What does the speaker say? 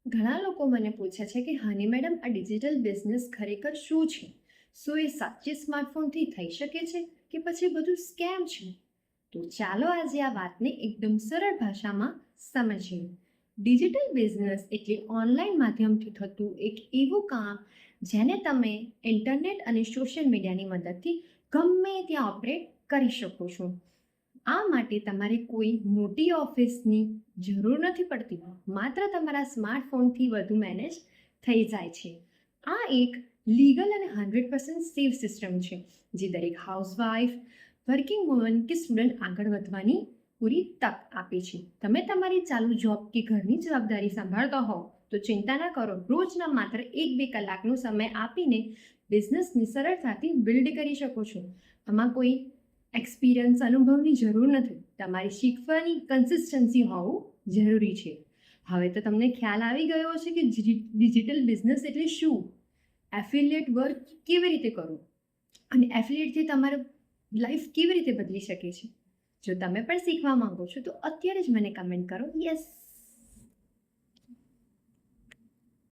ઘણા લોકો મને પૂછે છે કે હાની મેડમ, આ ડિજિટલ બિઝનેસ ખરેખર શું છે? શું એ સાચે સ્માર્ટફોનથી થઈ શકે છે કે પછી બધું સ્કેમ છે? તો ચાલો આજે આ વાતને એકદમ સરળ ભાષામાં સમજીએ. ડિજિટલ બિઝનેસ એટલે ઓનલાઈન માધ્યમથી થતું એક એવું કામ જેને તમે ઇન્ટરનેટ અને સોશિયલ મીડિયાની મદદથી ગમે ત્યાં ઓપરેટ કરી શકો છો. આ માટે તમારે કોઈ મોટી ઓફિસની જરૂર નથી પડતી. માત્ર તમારા સ્માર્ટફોનથી વધુ મેનેજ થઈ જાય છે. આ એક લીગલ અને 100% સેફ સિસ્ટમ છે જે દરેક હાઉસવાઈફ, વર્કિંગ વુમન કે સ્ટુડન્ટ આગળ વધવાની પૂરી તક આપે છે. તમે તમારી ચાલુ જોબ કે ઘરની જવાબદારી સંભાળતા હોવ તો ચિંતા ના કરો. રોજના માત્ર 1-2 કલાકનો સમય આપીને બિઝનેસને સરળતાથી બિલ્ડ કરી શકો છો. આમાં કોઈ એક્સપિરિયન્સ, અનુભવની જરૂર નથી. તમારી શીખવાની કન્સિસ્ટન્સી હોવું જરૂરી છે. હવે તો તમને ખ્યાલ આવી ગયો હશે કે ડિજિટલ બિઝનેસ એટલે શું, એફિલિયેટ વર્ક કેવી રીતે કરવું અને એફિલિયેટથી તમારું લાઈફ કેવી રીતે બદલી શકે છે. જો તમે પણ શીખવા માંગો છો તો અત્યારે જ મને કમેન્ટ કરો યસ.